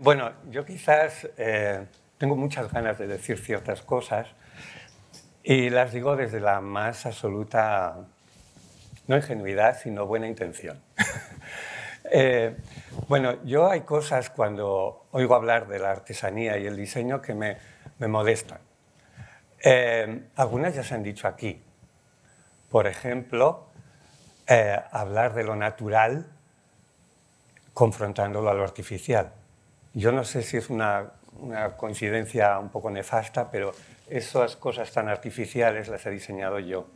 Bueno, yo quizás tengo muchas ganas de decir ciertas cosas y las digo desde la más absoluta, no ingenuidad, sino buena intención. Bueno, yo hay cosas cuando oigo hablar de la artesanía y el diseño que me molestan. Algunas ya se han dicho aquí. Por ejemplo, hablar de lo natural confrontándolo a lo artificial. Yo no sé si es una coincidencia un poco nefasta, pero esas cosas tan artificiales las he diseñado yo.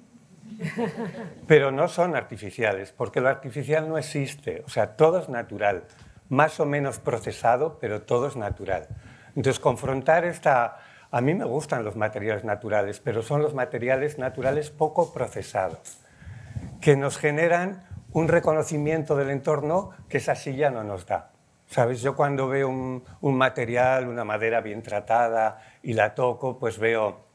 Pero no son artificiales, porque lo artificial no existe. O sea, todo es natural, más o menos procesado, pero todo es natural. Entonces, confrontar esta... A mí me gustan los materiales naturales, pero son los materiales naturales poco procesados, que nos generan un reconocimiento del entorno que esa silla no nos da. ¿Sabes? Yo cuando veo un material, una madera bien tratada y la toco, pues veo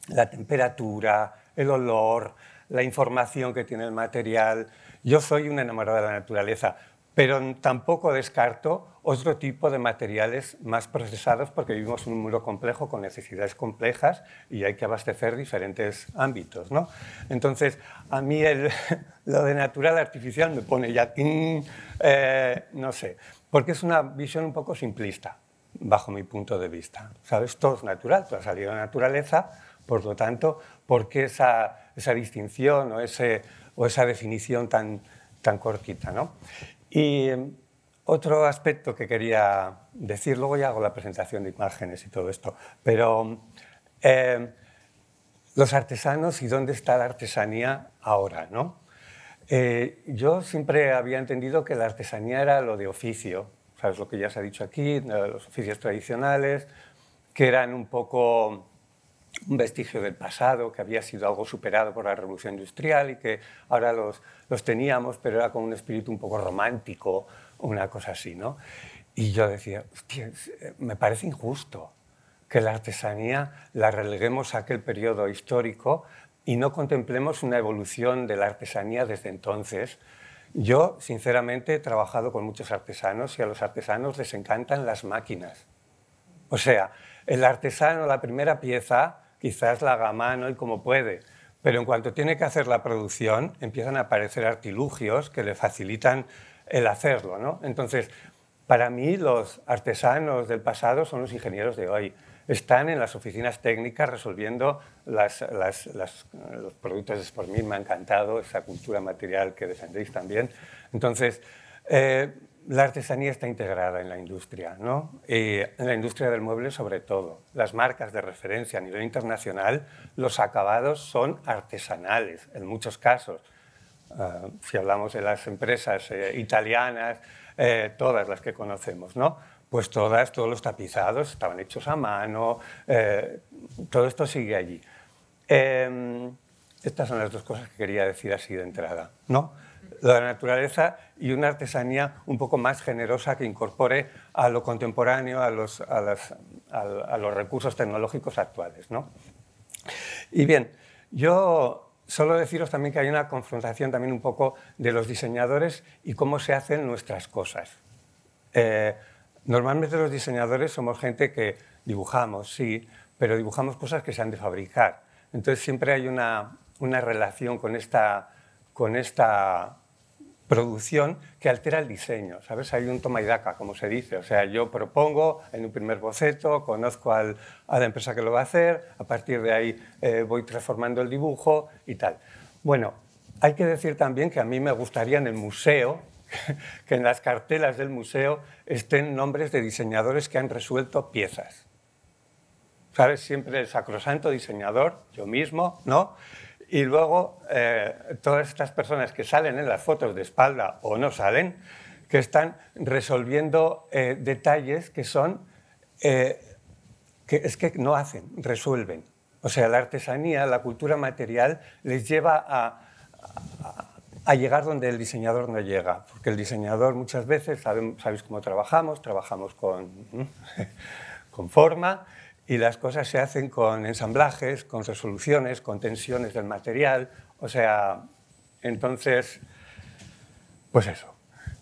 la temperatura, el olor, la información que tiene el material. Yo soy un enamorado de la naturaleza, pero tampoco descarto otro tipo de materiales más procesados porque vivimos en un mundo complejo con necesidades complejas y hay que abastecer diferentes ámbitos, ¿no? Entonces, a mí lo de natural artificial me pone ya, no sé, porque es una visión un poco simplista, bajo mi punto de vista. ¿Sabes? Todo es natural, todo ha salido de la naturaleza, por lo tanto, ¿por qué esa distinción o esa definición tan cortita, ¿no? Y otro aspecto que quería decir, luego ya hago la presentación de imágenes y todo esto, pero los artesanos y dónde está la artesanía ahora, ¿no? Yo siempre había entendido que la artesanía era lo de oficio, ¿sabes? Lo que ya se ha dicho aquí, los oficios tradicionales, que eran un poco un vestigio del pasado, que había sido algo superado por la Revolución Industrial y que ahora los teníamos, pero era con un espíritu un poco romántico, una cosa así, ¿no? Y yo decía, hostia, me parece injusto que la artesanía la releguemos a aquel periodo histórico y no contemplemos una evolución de la artesanía desde entonces. Yo, sinceramente, he trabajado con muchos artesanos y a los artesanos les encantan las máquinas. O sea, el artesano, la primera pieza, quizás la haga a mano y como puede, pero en cuanto tiene que hacer la producción, empiezan a aparecer artilugios que le facilitan el hacerlo, ¿no? Entonces, para mí, los artesanos del pasado son los ingenieros de hoy. Están en las oficinas técnicas resolviendo los productos de Sport Mil. Me ha encantado esa cultura material que defendéis también. Entonces, la artesanía está integrada en la industria, ¿no? En la industria del mueble sobre todo. Las marcas de referencia a nivel internacional, los acabados son artesanales en muchos casos. Si hablamos de las empresas italianas, todas las que conocemos, ¿no? Pues todos los tapizados estaban hechos a mano, todo esto sigue allí. Estas son las dos cosas que quería decir así de entrada, ¿no? La naturaleza y una artesanía un poco más generosa que incorpore a lo contemporáneo, a los recursos tecnológicos actuales, ¿no? Y bien, yo solo deciros también que hay una confrontación también un poco de los diseñadores y cómo se hacen nuestras cosas. Normalmente los diseñadores somos gente que dibujamos, sí, pero dibujamos cosas que se han de fabricar. Entonces siempre hay una relación con esta producción que altera el diseño, ¿sabes? Hay un toma y daca, como se dice. O sea, yo propongo en un primer boceto, conozco a la empresa que lo va a hacer, a partir de ahí voy transformando el dibujo y tal. Bueno, hay que decir también que a mí me gustaría en el museo, que en las cartelas del museo estén nombres de diseñadores que han resuelto piezas. ¿Sabes? Siempre el sacrosanto diseñador, yo mismo, ¿no? Y luego todas estas personas que salen en las fotos de espalda o no salen, que están resolviendo detalles que son, es que no hacen, resuelven. O sea, la artesanía, la cultura material les lleva a llegar donde el diseñador no llega. Porque el diseñador muchas veces, sabéis cómo trabajamos con forma, y las cosas se hacen con ensamblajes, con resoluciones, con tensiones del material. O sea, entonces, pues eso,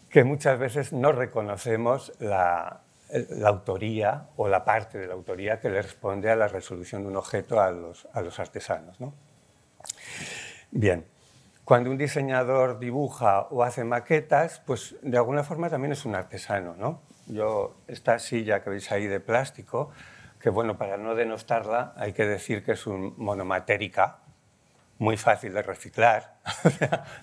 que muchas veces no reconocemos la autoría o la parte de la autoría que le responde a la resolución de un objeto a los artesanos, ¿no? Bien, cuando un diseñador dibuja o hace maquetas, pues de alguna forma también es un artesano, ¿no? Esta silla que veis ahí de plástico, que bueno, para no denostarla hay que decir que es un monomatérica, muy fácil de reciclar.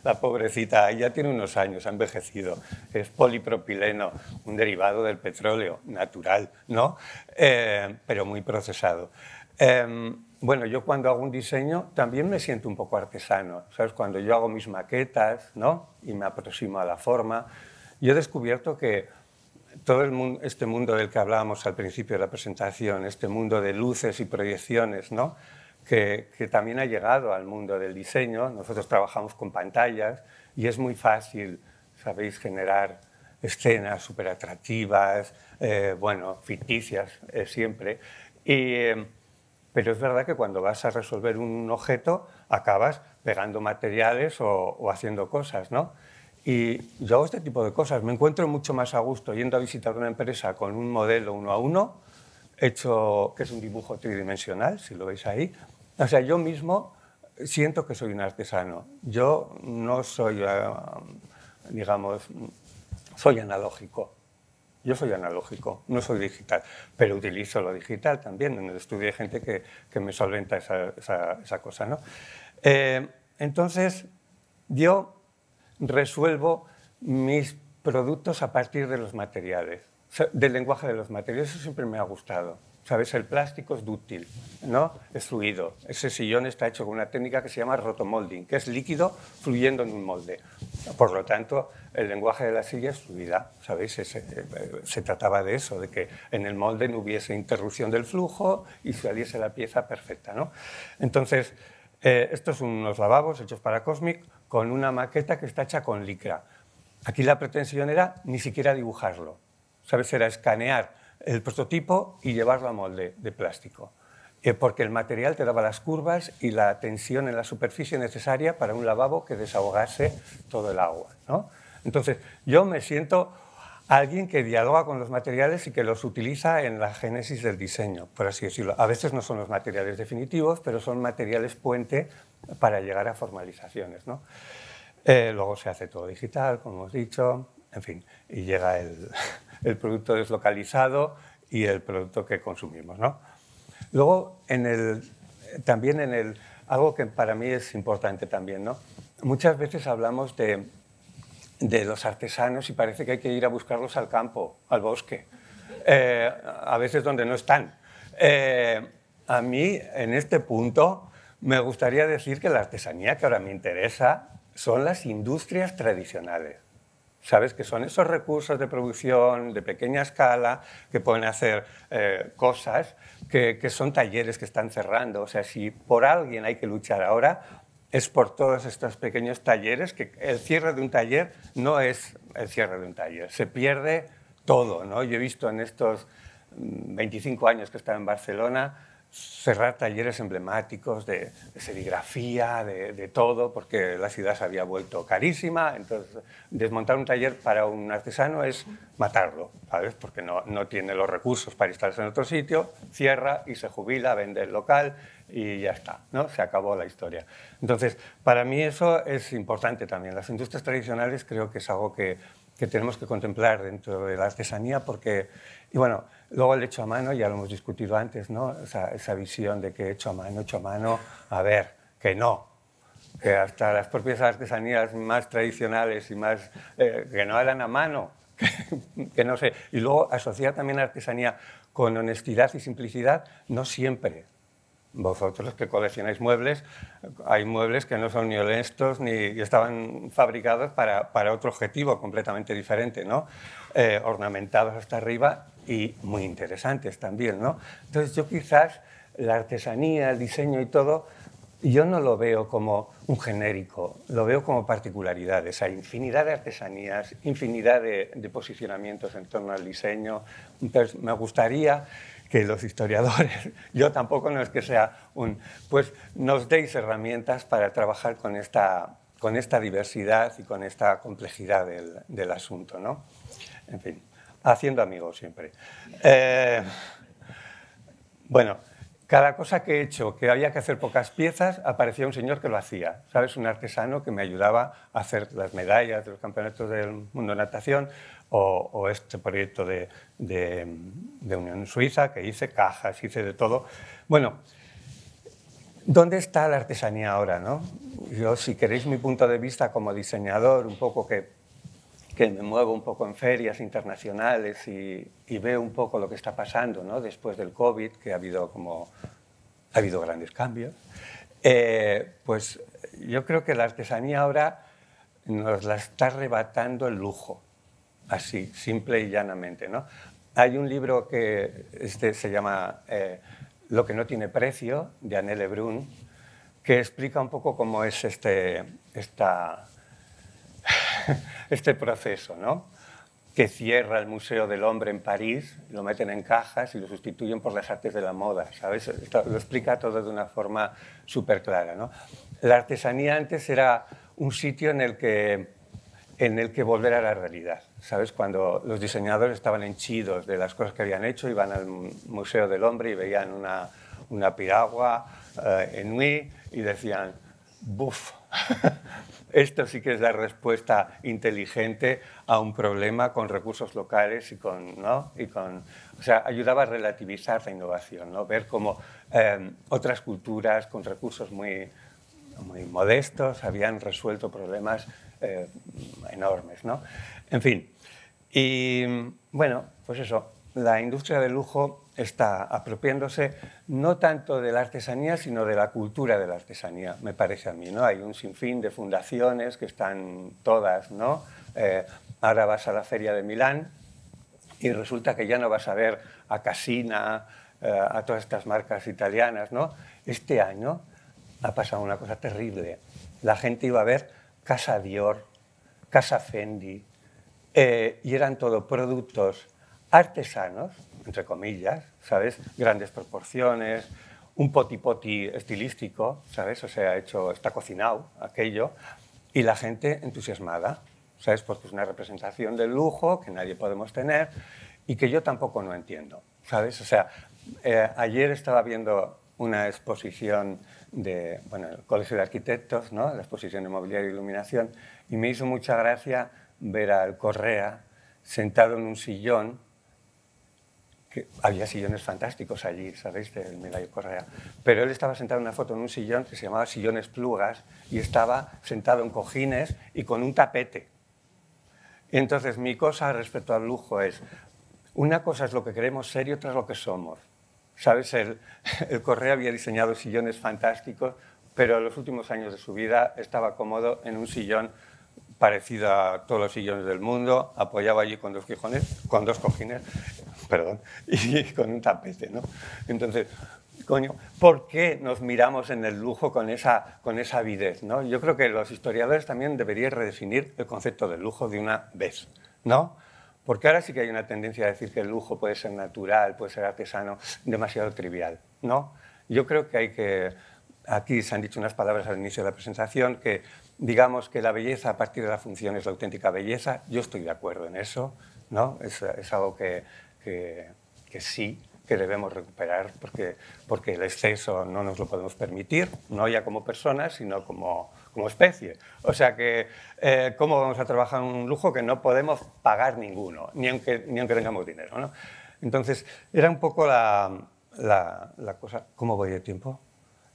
La pobrecita ya tiene unos años, ha envejecido. Es polipropileno, un derivado del petróleo natural, ¿no? Pero muy procesado. Bueno, yo cuando hago un diseño también me siento un poco artesano, ¿sabes? Cuando yo hago mis maquetas, ¿no? Y me aproximo a la forma, yo he descubierto que todo este mundo del que hablábamos al principio de la presentación, este mundo de luces y proyecciones, ¿no? Que también ha llegado al mundo del diseño. Nosotros trabajamos con pantallas y es muy fácil, sabéis, generar escenas súper atractivas, bueno, ficticias siempre. Pero es verdad que cuando vas a resolver un objeto acabas pegando materiales o haciendo cosas, ¿no? Y yo hago este tipo de cosas. Me encuentro mucho más a gusto yendo a visitar una empresa con un modelo 1 a 1, hecho, que es un dibujo tridimensional, si lo veis ahí. O sea, yo mismo siento que soy un artesano. Yo no soy, digamos, soy analógico. Yo soy analógico, no soy digital, pero utilizo lo digital también. En el estudio hay gente que me solventa esa cosa, ¿no? Entonces, yo resuelvo mis productos a partir de los materiales, del lenguaje de los materiales. Eso siempre me ha gustado. ¿Sabes? El plástico es dúctil, ¿no? Es fluido. Ese sillón está hecho con una técnica que se llama rotomolding, que es líquido fluyendo en un molde. Por lo tanto, el lenguaje de la silla es fluida, ¿sabéis? Se trataba de eso, de que en el molde no hubiese interrupción del flujo y saliese la pieza perfecta, ¿no? Entonces, estos son unos lavabos hechos para Cosmic con una maqueta que está hecha con licra. Aquí la pretensión era ni siquiera dibujarlo, ¿sabes? Era escanear el prototipo y llevarlo a molde de plástico, porque el material te daba las curvas y la tensión en la superficie necesaria para un lavabo que desahogase todo el agua, ¿no? Entonces, yo me siento alguien que dialoga con los materiales y que los utiliza en la génesis del diseño, por así decirlo. A veces no son los materiales definitivos, pero son materiales puente para llegar a formalizaciones, ¿no? Luego se hace todo digital, como hemos dicho, en fin, y llega el producto deslocalizado y el producto que consumimos, ¿no? Luego, también algo que para mí es importante también, ¿no? Muchas veces hablamos de los artesanos y parece que hay que ir a buscarlos al campo, al bosque, a veces donde no están. A mí, en este punto, me gustaría decir que la artesanía que ahora me interesa son las industrias tradicionales. ¿Sabes? Que son esos recursos de producción de pequeña escala que pueden hacer cosas, que son talleres que están cerrando. O sea, si por alguien hay que luchar ahora, es por todos estos pequeños talleres, que el cierre de un taller no es el cierre de un taller, se pierde todo, ¿no? Yo he visto en estos 25 años que he estado en Barcelona cerrar talleres emblemáticos de serigrafía, de todo, porque la ciudad se había vuelto carísima. Entonces, desmontar un taller para un artesano es matarlo, ¿sabes? Porque no tiene los recursos para instalarse en otro sitio, cierra y se jubila, vende el local y ya está, ¿no? Se acabó la historia. Entonces, para mí eso es importante también. Las industrias tradicionales creo que es algo que tenemos que contemplar dentro de la artesanía, porque, y bueno, luego el hecho a mano, ya lo hemos discutido antes, ¿no? Esa visión de que hecho a mano, a ver, que no, que hasta las propias artesanías más tradicionales y más, que no eran a mano, que no sé, y luego asociar también artesanía con honestidad y simplicidad, no siempre. Vosotros los que coleccionáis muebles, hay muebles que no son ni honestos ni estaban fabricados para otro objetivo completamente diferente, ¿no? Ornamentados hasta arriba y muy interesantes también, ¿no? Entonces yo quizás la artesanía, el diseño y todo, yo no lo veo como un genérico, lo veo como particularidades. Hay infinidad de artesanías, infinidad de posicionamientos en torno al diseño. Entonces me gustaría que los historiadores, yo tampoco no es que sea pues nos deis herramientas para trabajar con esta diversidad y con esta complejidad del asunto, ¿no? En fin, Haciendo amigos siempre. Bueno, cada cosa que he hecho, que había que hacer pocas piezas, aparecía un señor que lo hacía, ¿sabes? Un artesano que me ayudaba a hacer las medallas de los campeonatos del mundo de natación o este proyecto de Unión Suiza que hice, cajas, hice de todo. Bueno, ¿dónde está la artesanía ahora, no? Yo, si queréis mi punto de vista como diseñador, un poco que me muevo un poco en ferias internacionales y veo un poco lo que está pasando, ¿no? Después del COVID, que ha habido grandes cambios, pues yo creo que la artesanía ahora nos la está arrebatando el lujo, así, simple y llanamente, ¿no? Hay un libro que se llama Lo que no tiene precio, de Anne Lebrun, que explica un poco cómo es este proceso, ¿no? Que cierra el Museo del Hombre en París, lo meten en cajas y lo sustituyen por las artes de la moda, ¿sabes? Lo explica todo de una forma súper clara, ¿no? La artesanía antes era un sitio en el que volver a la realidad, ¿sabes? Cuando los diseñadores estaban henchidos de las cosas que habían hecho, iban al Museo del Hombre y veían una piragua en Nui y decían, ¡buf! Esto sí que es la respuesta inteligente a un problema con recursos locales ¿no? O sea, ayudaba a relativizar la innovación, ¿no? Ver cómo otras culturas con recursos muy modestos habían resuelto problemas enormes, ¿no? En fin, y bueno, pues eso, la industria del lujo está apropiándose no tanto de la artesanía, sino de la cultura de la artesanía, me parece a mí, ¿no? Hay un sinfín de fundaciones que están todas, ¿no? Ahora vas a la Feria de Milán y resulta que ya no vas a ver a Casina, a todas estas marcas italianas, ¿no? Este año ha pasado una cosa terrible. La gente iba a ver Casa Dior, Casa Fendi, y eran todo productos artesanos, entre comillas, ¿sabes? Grandes proporciones, un poti-poti estilístico, ¿sabes? O sea, está cocinado aquello, y la gente entusiasmada, ¿sabes? Porque es una representación del lujo que nadie podemos tener y que yo tampoco no entiendo, ¿sabes? O sea, ayer estaba viendo una exposición de, bueno, el Colegio de Arquitectos, ¿no? La exposición de mobiliario e iluminación, y me hizo mucha gracia ver al Correa sentado en un sillón. Que había sillones fantásticos allí, ¿sabéis? Del Milayo Correa. Pero él estaba sentado en una foto en un sillón que se llamaba Sillón Esplugas y estaba sentado en cojines y con un tapete. Entonces, mi cosa respecto al lujo es, una cosa es lo que queremos ser y otra es lo que somos. ¿Sabes? El Correa había diseñado sillones fantásticos, pero en los últimos años de su vida estaba cómodo en un sillón parecido a todos los sillones del mundo, apoyado allí con dos cojines, perdón, y con un tapete, ¿no? Entonces, coño, ¿por qué nos miramos en el lujo con esa avidez, ¿no? Yo creo que los historiadores también deberían redefinir el concepto de lujo de una vez, ¿no? Porque ahora sí que hay una tendencia a decir que el lujo puede ser natural, puede ser artesano, demasiado trivial, ¿no? Yo creo que hay que... Aquí se han dicho unas palabras al inicio de la presentación, que digamos que la belleza a partir de la función es la auténtica belleza. Yo estoy de acuerdo en eso, ¿no? Es algo que sí, que debemos recuperar, porque el exceso no nos lo podemos permitir, no ya como personas, sino como especie. O sea que, ¿cómo vamos a trabajar un lujo que no podemos pagar ninguno, ni aunque tengamos dinero, ¿no? Entonces, era un poco la cosa... ¿Cómo voy de tiempo?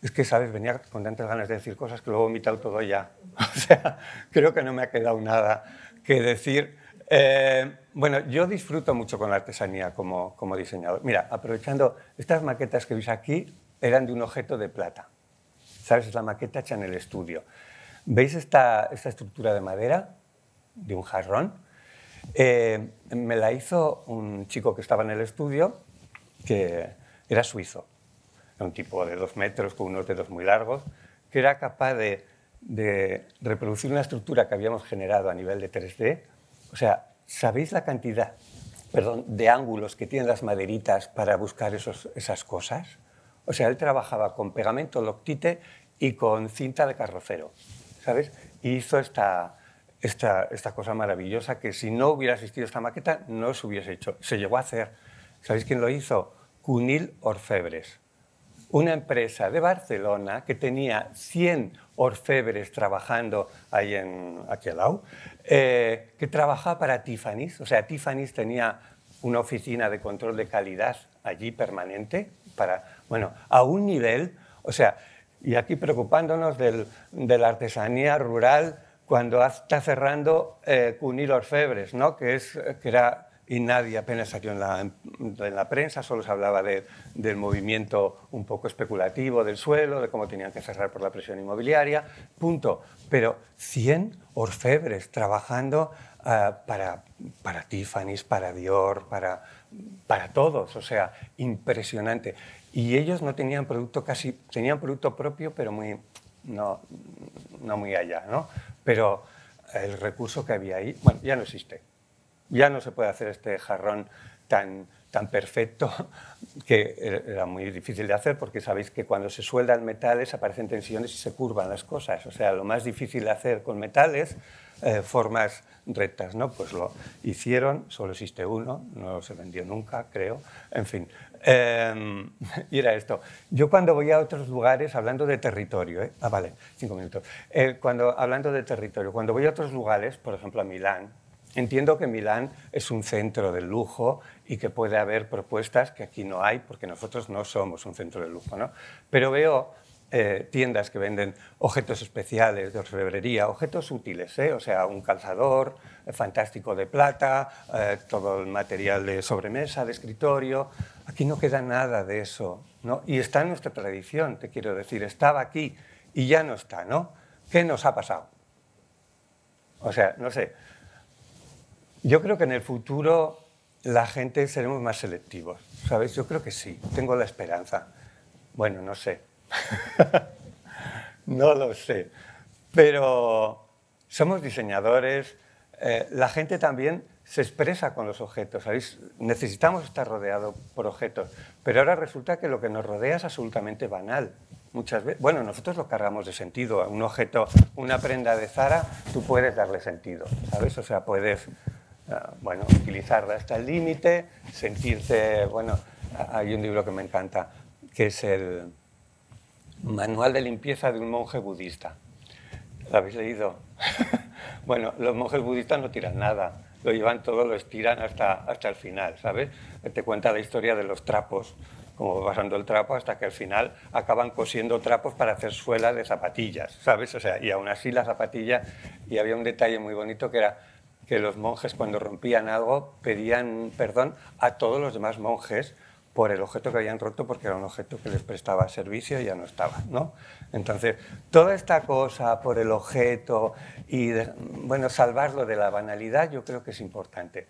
Es que, ¿sabes? Venía con tantas ganas de decir cosas que luego he vomitado todo ya. O sea, creo que no me ha quedado nada que decir. Bueno, yo disfruto mucho con la artesanía como diseñador. Mira, aprovechando, estas maquetas que veis aquí eran de un objeto de plata. ¿Sabes? Es la maqueta hecha en el estudio. ¿Veis esta estructura de madera? De un jarrón. Me la hizo un chico que estaba en el estudio, que era suizo. Un tipo de 2 metros con unos dedos muy largos, que era capaz de reproducir una estructura que habíamos generado a nivel de 3D. O sea, ¿sabéis la cantidad, de ángulos que tienen las maderitas para buscar esas cosas? O sea, él trabajaba con pegamento Loctite y con cinta de carrocero, ¿sabes? Y hizo esta esta cosa maravillosa que si no hubiera existido esta maqueta no se hubiese hecho. Se llegó a hacer. ¿Sabéis quién lo hizo? Cunil Orfebres, una empresa de Barcelona que tenía 100 orfebres trabajando ahí aquí al lado, que trabajaba para Tiffany's. O sea, Tiffany's tenía una oficina de control de calidad allí permanente, bueno, a un nivel, o sea, y aquí preocupándonos de la artesanía rural cuando está cerrando Cunil Orfebres, ¿no? que era... Y nadie apenas salió en la prensa, solo se hablaba del movimiento un poco especulativo del suelo, de cómo tenían que cerrar por la presión inmobiliaria, punto. Pero 100 orfebres trabajando para Tiffany's, para Dior, para todos, o sea, impresionante. Y ellos no tenían producto tenían producto propio, pero no muy allá, ¿no? Pero el recurso que había ahí, bueno, ya no existe. Ya no se puede hacer este jarrón tan perfecto, que era muy difícil de hacer, porque sabéis que cuando se sueldan metales aparecen tensiones y se curvan las cosas. O sea, lo más difícil de hacer con metales, formas rectas, ¿no? Pues lo hicieron, solo existe uno, no se vendió nunca, creo. En fin, y era esto. Yo cuando voy a otros lugares, hablando de territorio, vale, 5 minutos. Hablando de territorio, cuando voy a otros lugares, por ejemplo a Milán, entiendo que Milán es un centro del lujo y que puede haber propuestas que aquí no hay, porque nosotros no somos un centro del lujo, ¿no? Pero veo tiendas que venden objetos especiales de orfebrería, objetos útiles, o sea, un calzador fantástico de plata, todo el material de sobremesa, de escritorio. Aquí no queda nada de eso, ¿no? Y está en nuestra tradición, te quiero decir, estaba aquí y ya no está, ¿no? ¿Qué nos ha pasado? O sea, no sé. Yo creo que en el futuro la gente seremos más selectivos, ¿sabes? Yo creo que sí, tengo la esperanza. Bueno, no sé. No lo sé. Pero somos diseñadores, la gente también se expresa con los objetos, ¿sabéis? Necesitamos estar rodeados por objetos, pero ahora resulta que lo que nos rodea es absolutamente banal. Muchas veces, bueno, nosotros lo cargamos de sentido. A un objeto, una prenda de Zara, tú puedes darle sentido, ¿sabes? O sea, puedes... bueno, utilizarla hasta el límite, sentirse... Bueno, hay un libro que me encanta, que es el Manual de limpieza de un monje budista. ¿Lo habéis leído? Bueno, los monjes budistas no tiran nada, lo llevan todo, lo estiran hasta el final, ¿sabes? Te cuenta la historia de los trapos, como va pasando el trapo hasta que al final acaban cosiendo trapos para hacer suela de zapatillas, ¿sabes? O sea, y aún así la zapatilla... Y había un detalle muy bonito que era que los monjes cuando rompían algo pedían perdón a todos los demás monjes por el objeto que habían roto, porque era un objeto que les prestaba servicio y ya no estaba, ¿no? Entonces, toda esta cosa por el objeto y, bueno, salvarlo de la banalidad, yo creo que es importante.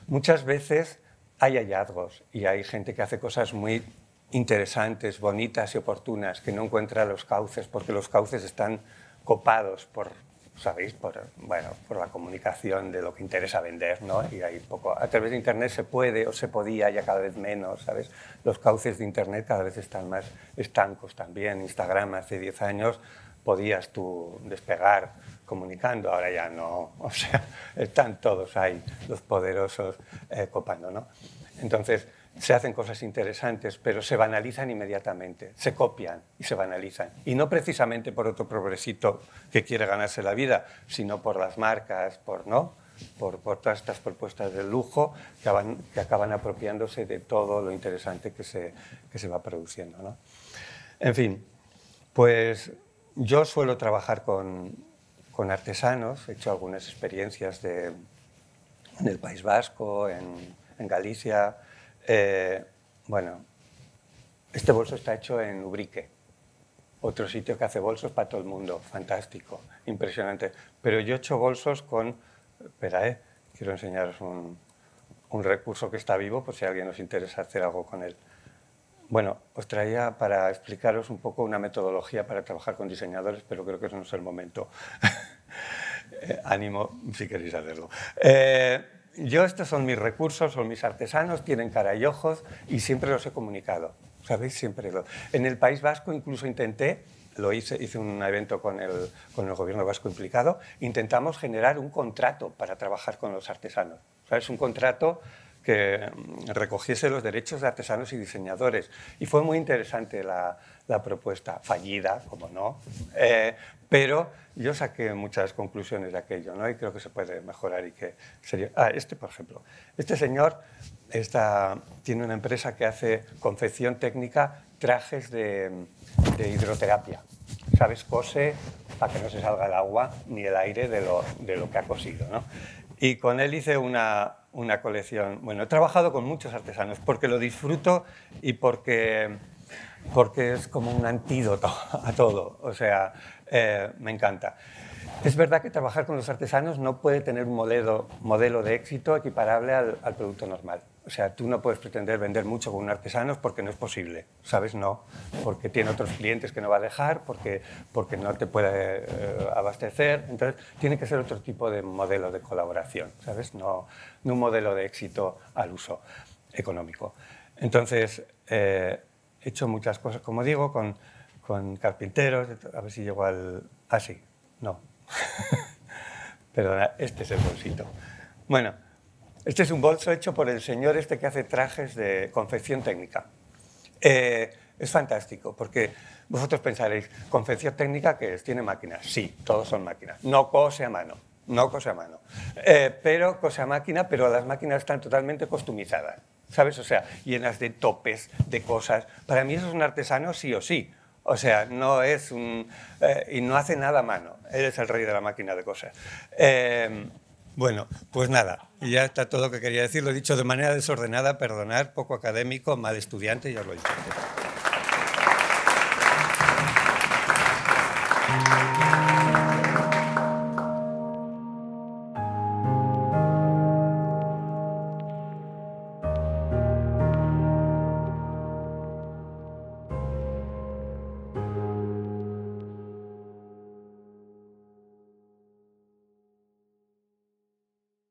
Muchas veces hay hallazgos y hay gente que hace cosas muy interesantes, bonitas y oportunas, que no encuentra los cauces, porque los cauces están copados por... ¿sabéis? Por la comunicación de lo que interesa vender, ¿no? Y hay poco... A través de Internet se puede o se podía, ya cada vez menos, ¿sabes? Los cauces de Internet cada vez están más estancos también. Instagram hace 10 años podías tú despegar comunicando, ahora ya no. O sea, están todos ahí, los poderosos, copando, ¿no? Entonces, se hacen cosas interesantes, pero se banalizan inmediatamente, se copian y se banalizan. Y no precisamente por otro progresito que quiere ganarse la vida, sino por las marcas, por todas estas propuestas de lujo que acaban apropiándose de todo lo interesante que se va produciendo, ¿no? En fin, pues yo suelo trabajar con artesanos, he hecho algunas experiencias en el País Vasco, en Galicia. Bueno, este bolso está hecho en Ubrique, otro sitio que hace bolsos para todo el mundo, fantástico, impresionante. Pero yo he hecho bolsos con... Espera, quiero enseñaros un recurso que está vivo, por si a alguien os interesa hacer algo con él. Bueno, os traía para explicaros un poco una metodología para trabajar con diseñadores, pero creo que ese no es el momento. Ánimo si queréis hacerlo. Estos son mis recursos, son mis artesanos, tienen cara y ojos y siempre los he comunicado, ¿sabéis? Siempre en el País Vasco incluso intenté hice un evento con el gobierno vasco implicado, intentamos generar un contrato para trabajar con los artesanos. ¿Sabes? Un contrato que recogiese los derechos de artesanos y diseñadores. Y fue muy interesante la propuesta, fallida, como no, pero yo saqué muchas conclusiones de aquello, ¿no? Y creo que se puede mejorar y que sería... por ejemplo. Este señor tiene una empresa que hace confección técnica, trajes de hidroterapia. ¿Sabes? Cose para que no se salga el agua ni el aire de lo que ha cosido, ¿no? Y con él hice una colección. Bueno, he trabajado con muchos artesanos porque lo disfruto y porque es como un antídoto a todo. O sea, me encanta. Es verdad que trabajar con los artesanos no puede tener un modelo de éxito equiparable al producto normal. O sea, tú no puedes pretender vender mucho con un artesano porque no es posible, ¿sabes? No, porque tiene otros clientes que no va a dejar, porque no te puede abastecer. Entonces, tiene que ser otro tipo de modelo de colaboración, ¿sabes? No un modelo de éxito al uso económico. Entonces, he hecho muchas cosas, como digo, con carpinteros. A ver si llego al... Ah, sí, no. Perdona, este es el bolsito. Bueno, este es un bolso hecho por el señor que hace trajes de confección técnica. Es fantástico, porque vosotros pensaréis, ¿confección técnica qué es? ¿Tiene máquinas? Sí, todos son máquinas. No cose a mano, no cose a mano. Pero cose a máquina, pero las máquinas están totalmente customizadas, ¿sabes? O sea, llenas de topes, de cosas. Para mí eso es un artesano sí o sí. O sea, no es y no hace nada a mano. Él es el rey de la máquina de cosas. Bueno, pues nada, y ya está todo lo que quería decir. Lo he dicho de manera desordenada, perdonad, poco académico, mal estudiante, ya os lo he dicho antes.